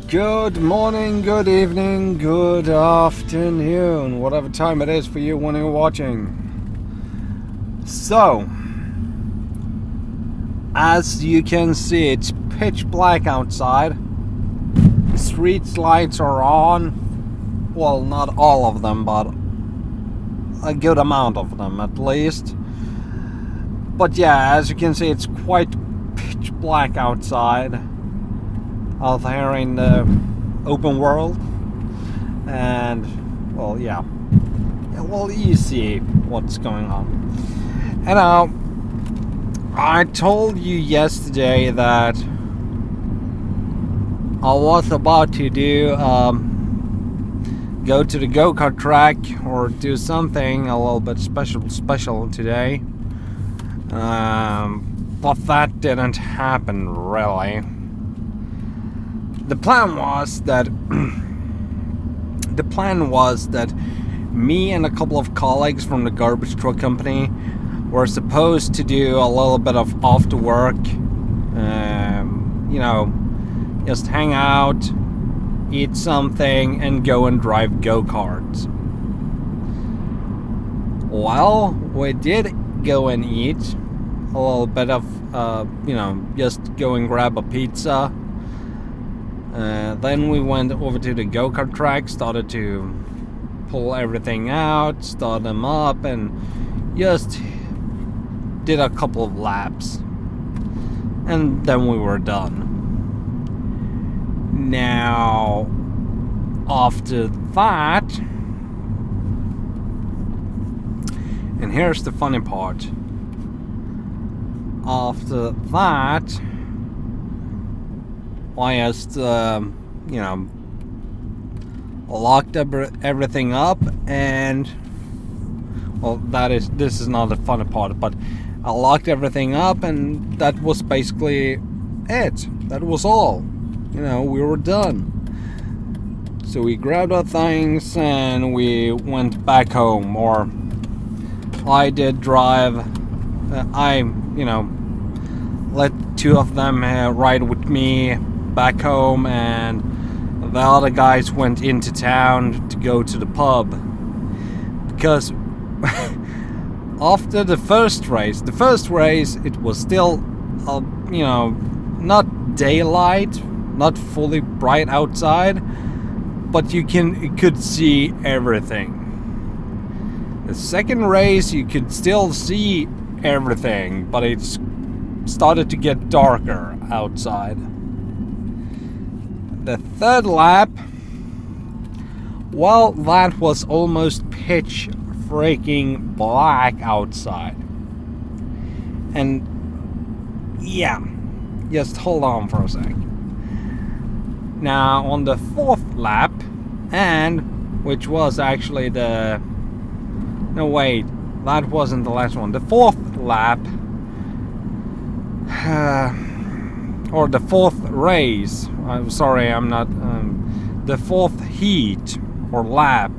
Good morning, good evening, good afternoon, whatever time it is for you when you're watching. So, as you can see, it's pitch black outside. Street lights are on. Well, not all of them, but a good amount of them at least. But yeah, as you can see, it's quite pitch black outside. Out here in the open world, and well, yeah, well, you see what's going on. And I told you yesterday that I was about to go to the go-kart track or do something a little bit special today, but that didn't happen really. The plan was that me and a couple of colleagues from the garbage truck company were supposed to do a little bit of after work, just hang out, eat something, and go and drive go-karts. Well, we did go and eat a little bit of, just go and grab a pizza. Then we went over to the go-kart track, started to pull everything out, start them up, and just did a couple of laps. And then we were done. Now, after that, and here's the funny part. After that, I just, locked everything up, and well, this is not the funny part, but I locked everything up, and that was basically it. That was all. We were done. So we grabbed our things and we went back home, or I did drive. Let two of them ride with me back home, and the other guys went into town to go to the pub, because after the first race it was still not daylight, not fully bright outside, but you could see everything. The second race you could still see everything, but it started to get darker outside. The third lap, well, that was almost pitch freaking black outside. And yeah, just hold on for a sec. Now on the fourth lap, and which was actually that wasn't the last one. The fourth lap, or the fourth race. I'm sorry, I'm not. The fourth heat or lap.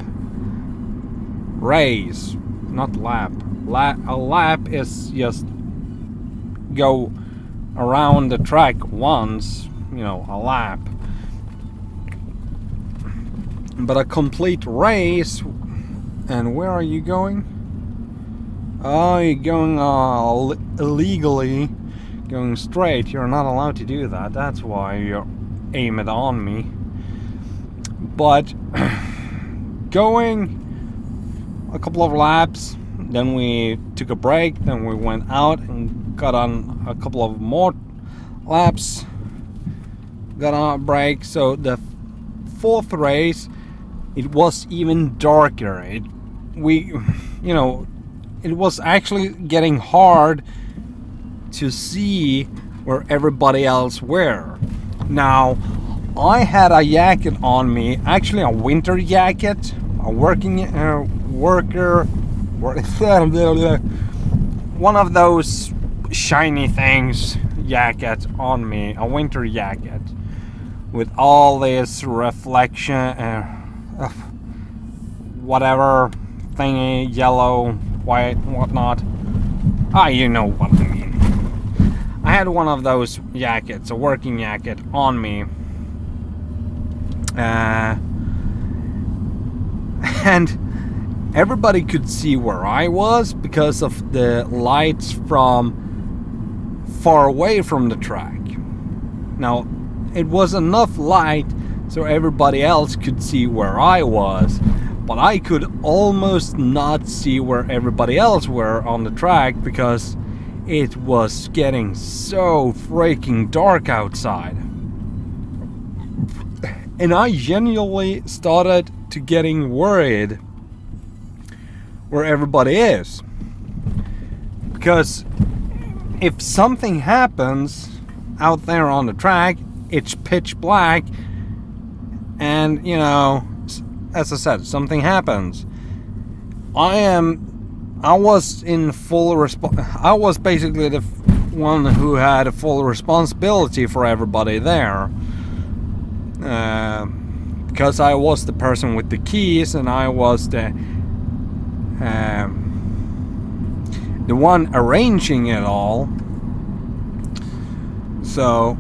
Race, not lap. A lap is just go around the track once. A lap. But a complete race. And where are you going? Oh, you're going illegally. Going straight. You're not allowed to do that. That's why you aim it on me. But going a couple of laps, then we took a break, then we went out and got on a couple of more laps, got on a break. So the fourth race, it was even darker. It was actually getting hard to see where everybody else were. Now, I had a jacket on me, actually a winter jacket, a one of those shiny things jacket on me, a winter jacket with all this reflection, whatever thingy, yellow, white, whatnot. You know what I mean. I had one of those jackets, a working jacket, on me. And everybody could see where I was because of the lights from far away from the track. Now, it was enough light so everybody else could see where I was, but I could almost not see where everybody else were on the track because it was getting so freaking dark outside. And I genuinely started to getting worried where everybody is. Because if something happens out there on the track, it's pitch black, and you know, as I said, something happens. I was in full I was basically the one who had a full responsibility for everybody there, because I was the person with the keys, and I was the one arranging it all. So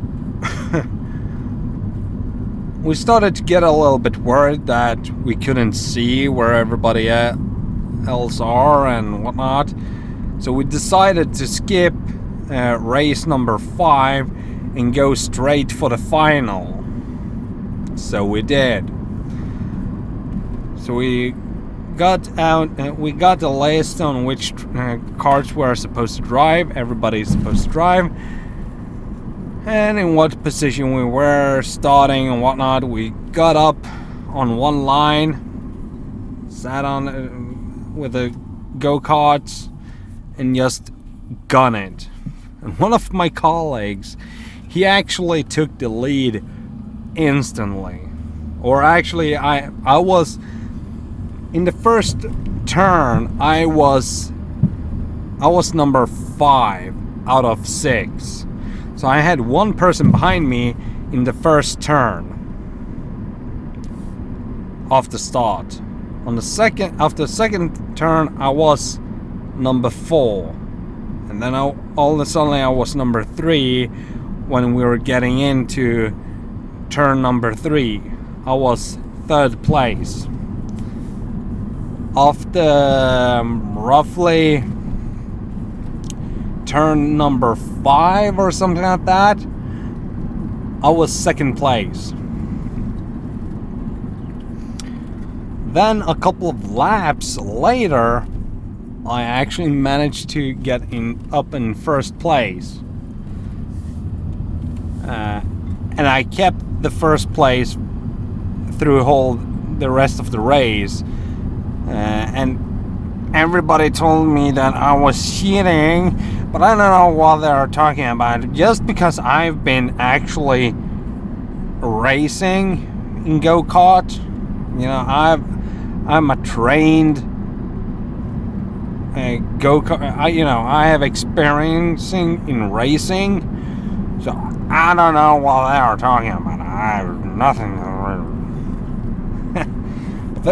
we started to get a little bit worried that we couldn't see where everybody else are and whatnot. So we decided to skip race number 5 and go straight for the final. So we did. So we got out, we got the list on which cars were supposed to drive, everybody's supposed to drive, and in what position we were starting and whatnot. We got up on one line, sat on with the go-karts, and just gun it. And one of my colleagues, he actually took the lead instantly. Or actually, I was in the first turn. I was number 5 out of 6. So I had one person behind me in the first turn off the start. After the second turn, I was number 4, and then all of a sudden I was number 3 when we were getting into turn number 3. I was 3rd place. After roughly turn number 5 or something like that, I was 2nd place. Then a couple of laps later, I actually managed to get up in 1st place, and I kept the 1st place through the rest of the race, and everybody told me that I was cheating, but I don't know what they're talking about. Just because I've been actually racing in go-kart, you know, I'm a trained go-kart. I have experience in racing, so I don't know what they are talking about. I have nothing. But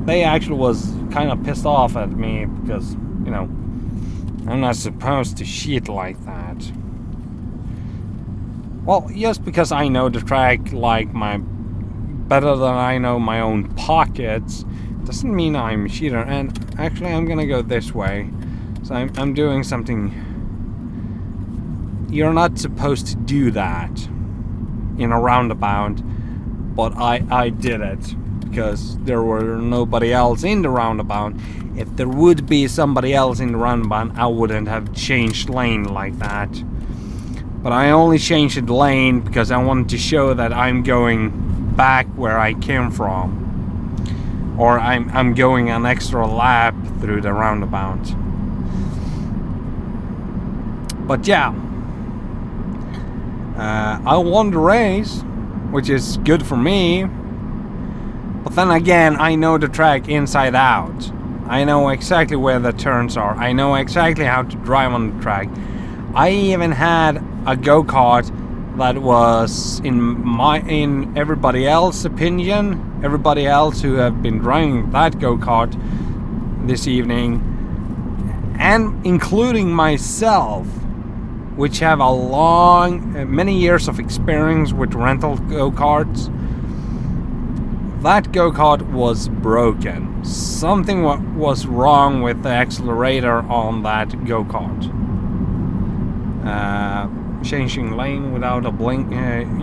they actually was kind of pissed off at me because, you know, I'm not supposed to cheat like that. Well, just because I know the track like better than I know my own pockets doesn't mean I'm a cheater. And actually, I'm gonna go this way. So I'm doing something. You're not supposed to do that in a roundabout, but I did it because there were nobody else in the roundabout. If there would be somebody else in the roundabout, I wouldn't have changed lane like that. But I only changed the lane because I wanted to show that I'm going back where I came from, or I'm going an extra lap through the roundabout. But yeah, I won the race, which is good for me. But then again, I know the track inside out. I know exactly where the turns are. I know exactly how to drive on the track. I even had a go-kart that was in everybody else's opinion, everybody else who have been driving that go-kart this evening, and including myself, which have many years of experience with rental go-karts. that go-kart was broken. Something was wrong with the accelerator on that go-kart. Changing lane without a blink,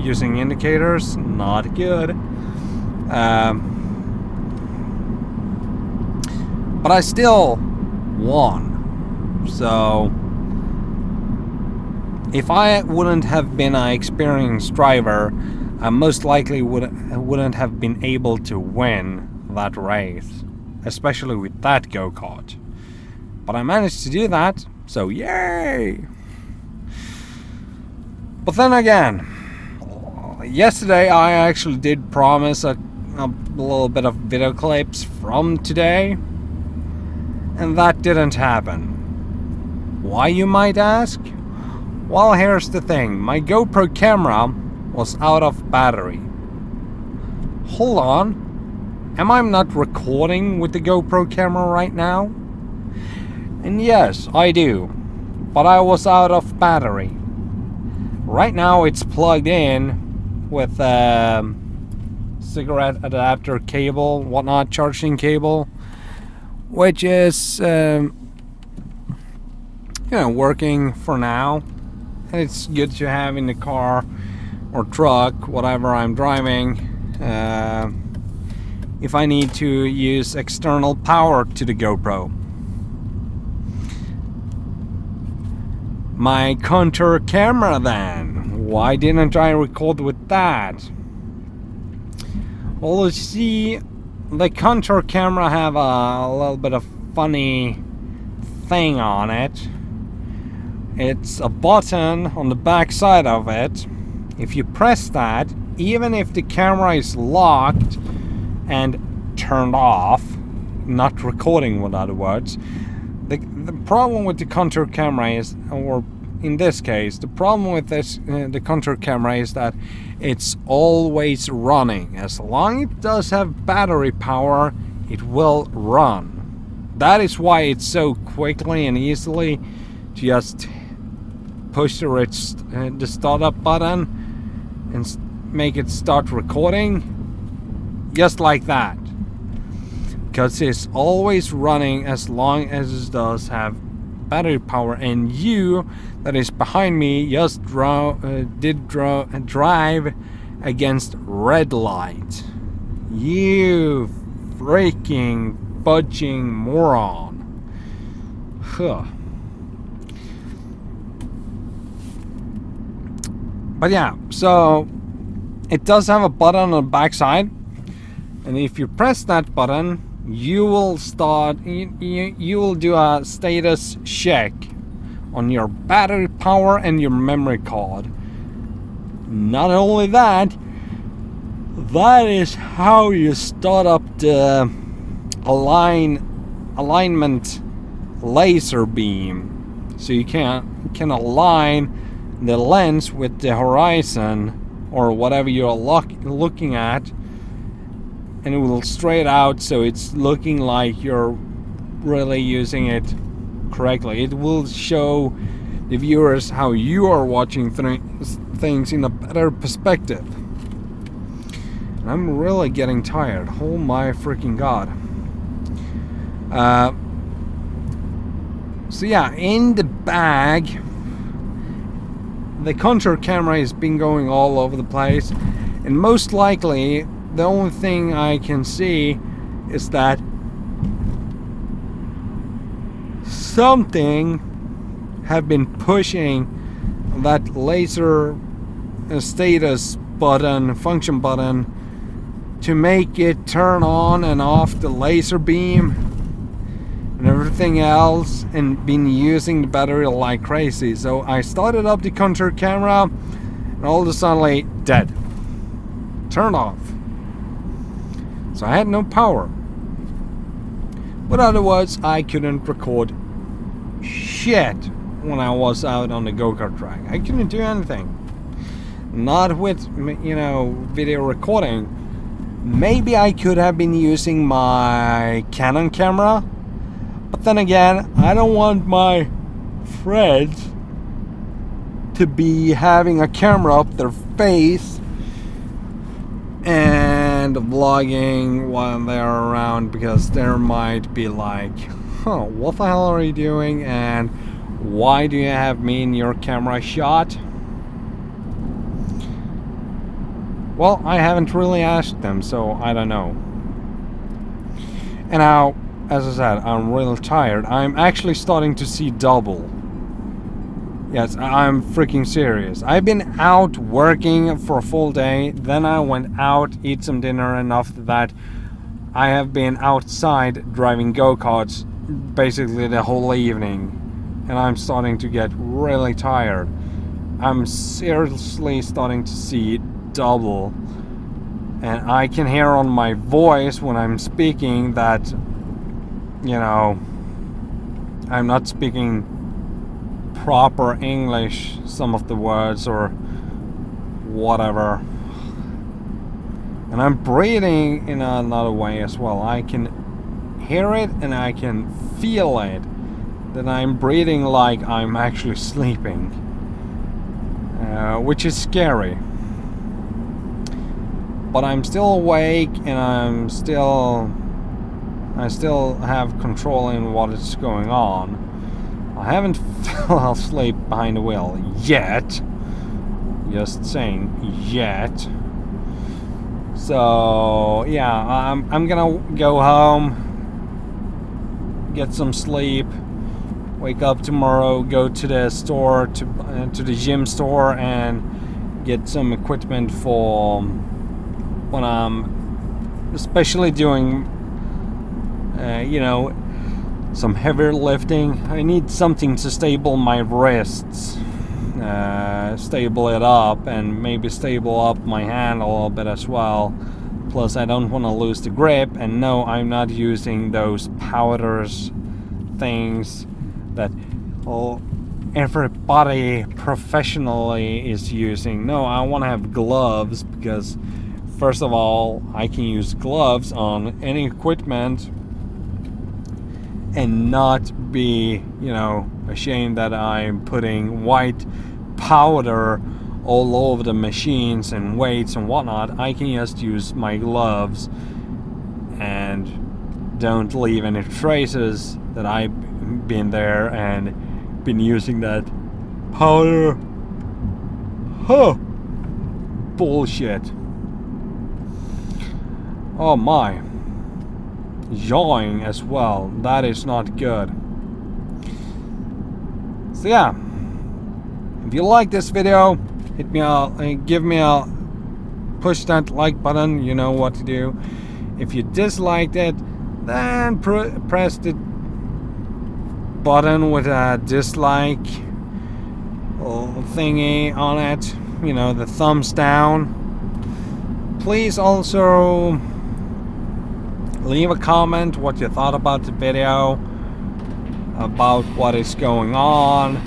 using indicators, not good. But I still won. So if I wouldn't have been an experienced driver, I most likely wouldn't have been able to win that race, especially with that go-kart. But I managed to do that, so yay! But then again, yesterday I actually did promise a little bit of video clips from today, and that didn't happen. Why, you might ask? Well, here's the thing. My GoPro camera was out of battery. Hold on. Am I not recording with the GoPro camera right now? And yes, I do. But I was out of battery. Right now it's plugged in with cigarette adapter cable, whatnot, charging cable, which is working for now. And it's good to have in the car or truck, whatever I'm driving, if I need to use external power to the GoPro. My contour camera then, why didn't I record with that? Well, you see, the contour camera have a little bit of funny thing on it. It's a button on the back side of it. If you press that, even if the camera is locked and turned off, not recording with other words, the problem with the contour camera is, or in this case, the problem with the contour camera is that it's always running. As long as it does have battery power, it will run. That is why it's so quickly and easily just push the startup button and make it start recording, just like that. Because it's always running as long as it does have battery power, and you that is behind me just drive against red light. You freaking budging moron. Huh. But yeah, so it does have a button on the back side, and if you press that button, you will do a status check on your battery power and your memory card. Not only that, that is how you start up the alignment laser beam, so you can align the lens with the horizon or whatever you're looking at, and it will straight out, so it's looking like you're really using it correctly. It will show the viewers how you are watching things in a better perspective. And I'm really getting tired. Oh my freaking god. So yeah, in the bag, the contour camera has been going all over the place, and most likely the only thing I can see is that something have been pushing that laser status button, function button, to make it turn on and off the laser beam and everything else, and been using the battery like crazy. So I started up the contour camera, and all of a sudden, dead. Turned off. So I had no power. But otherwise, I couldn't record shit when I was out on the go-kart track. I couldn't do anything. Not with, video recording. Maybe I could have been using my Canon camera, but then again, I don't want my friends to be having a camera up their face and kind of vlogging while they're around, because there might be like, huh, what the hell are you doing, and why do you have me in your camera shot? Well, I haven't really asked them, so I don't know. And now, as I said, I'm real tired. I'm actually starting to see double. Yes, I'm freaking serious. I've been out working for a full day, then I went out, eat some dinner, and after that I have been outside driving go-karts basically the whole evening. And I'm starting to get really tired. I'm seriously starting to see double, and I can hear on my voice when I'm speaking that, you know, I'm not speaking proper English, some of the words or whatever, and I'm breathing in another way as well. I can hear it and I can feel it, that I'm breathing like I'm actually sleeping, which is scary. But I'm still awake, and I still have control in what is going on. I haven't fell asleep behind the wheel yet. Just saying, yet. So yeah, I'm gonna go home, get some sleep, wake up tomorrow, go to the store, to the gym store, and get some equipment for when I'm especially doing, you know, some heavier lifting. I need something to stable my wrists, stable it up, and maybe stable up my hand a little bit as well. Plus, I don't want to lose the grip, and no, I'm not using those powders things that everybody professionally is using. No, I want to have gloves, because first of all, I can use gloves on any equipment and not be, you know, ashamed that I'm putting white powder all over the machines and weights and whatnot. I can just use my gloves and don't leave any traces that I've been there and been using that powder. Huh. Bullshit. Oh my. Yawing as well. That is not good. So yeah. If you like this video, hit me out and give me a push that like button. You know what to do. If you disliked it, then press the button with a dislike thingy on it. You know, the thumbs down. Please also leave a comment what you thought about the video, about what is going on.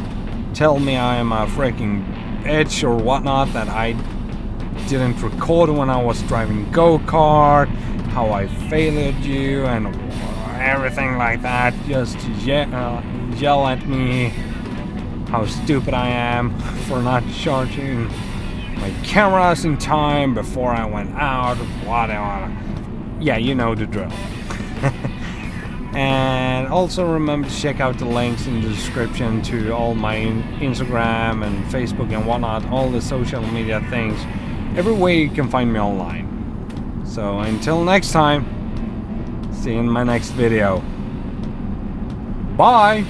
Tell me I am a freaking bitch or whatnot, that I didn't record when I was driving go-kart, how I failed you and everything like that. Just yell at me how stupid I am for not charging my cameras in time before I went out, whatever. Yeah, you know the drill. And also remember to check out the links in the description to all my Instagram and Facebook and whatnot, all the social media things, every way you can find me online. So until next time, see you in my next video. Bye!